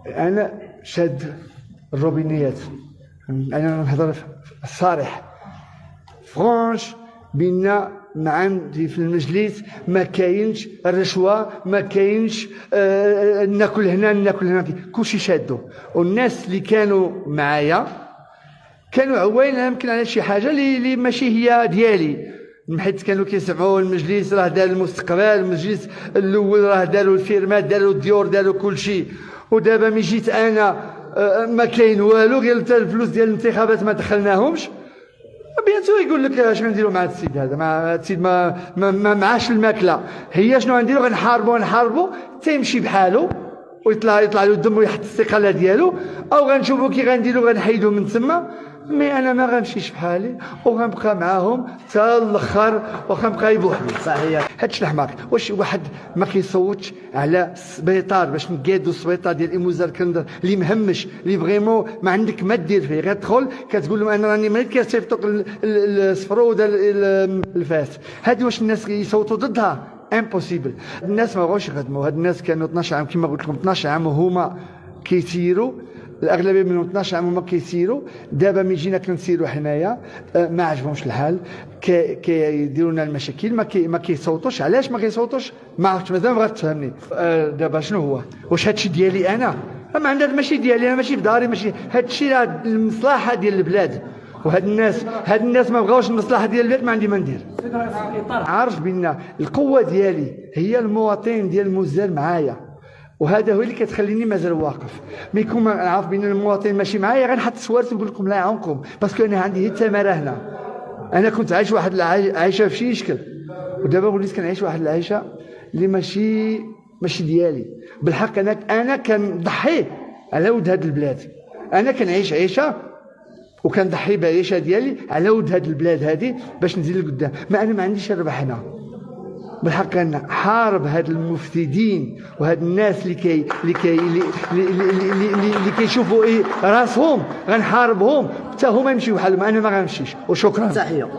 انا شاد الروبينيات، انا نهضر الصريح فرانش بينا مع عندي في المجلس ما كاينش الرشوه، ما كاينش ناكل هنا ناكل هنا، كلشي شادو. والناس اللي كانوا معايا كانوا عوين يمكن على شي حاجه اللي ماشي هي ديالي، حيت كانوا كيسمعوا المجلس راه دار المستقبل، المجلس الاول راه داروا الفيرمات، داروا الديور، داروا كل شيء. ودابا ملي جيت انا ما كاين والو، غير حتى الفلوس ديال الانتخابات ما دخلناهمش. بيانتو يقول لك اش غنديروا مع هذا السيد هذا، مع هذا السيد ما معاش الماكله. هي شنو غنديروا؟ غنحاربوا تيمشي بحاله ويطلع له الدم ويحط الاستقاله ديالو، او غنشوفوا كي غنديروا غنحيدوا من تما. مي انا ما غنمشيش بحالي وغنبقى معاهم حتى الاخر وغنبقى بوحدي. صحيح. هادشي الحماق. واش واحد ما كيصوتش على السبيطار باش نقادوا السبيطار ديال ايموزار كندر اللي مهمش، اللي فريمون ما عندك ما دير فيه، غير تدخل كتقول لهم انا راني مريض كيصيفطوك الصفرو ولا الفاس. هادي واش الناس يصوتوا ضدها؟ امبوسيبل. الناس ما بغاوش يخدموا. هاد الناس كانوا 12 عام كما قلت لكم، 12 عام وهما كيسيروا، الاغلبيه منهم 12 عام هما كيسيروا. دابا ملي جينا كنسيروا حنايا ما عجبهمش الحال، كيديروا لنا المشاكل، ما كيصوتوش. علاش ما كيصوتوش؟ ما عرفتش، مازال ما بغات تفهمني. دابا شنو هو؟ واش هادشي ديالي انا؟ ما عندها ماشي ديالي انا، ماشي في داري، ماشي هادشي راه المصلحه ديال البلاد. وهاد الناس ما بغاوش المصلحه ديال البلاد، ما عندي ما ندير. عارف بان القوه ديالي هي المواطن ديال المزال معايا، وهذا هو اللي كتخليني مازال واقف. ملي يكون عارف بان المواطن ماشي معايا غنحط سوارت ونقول لكم لا يعاونكم، باسكو انا عندي هي الثمره هنا. انا كنت عايش واحد العيشه في شي شكل، ودابا وليت كنعيش واحد العيشه اللي ماشي ديالي. بالحق انا كنضحي على ود هاد البلاد. انا كنعيش عيشه وكنضحي بعيشه ديالي على ود هاد البلاد هذه باش نزيد لقدام. ما انا ما عنديش الربح هنا. بالحق انا حارب هاد المفسدين وهاد الناس اللي كيشوفوا راسهم، غنحاربهم حتى هما يمشيو بحالهم. انا ما غنمشيش. وشكرا. تحيه.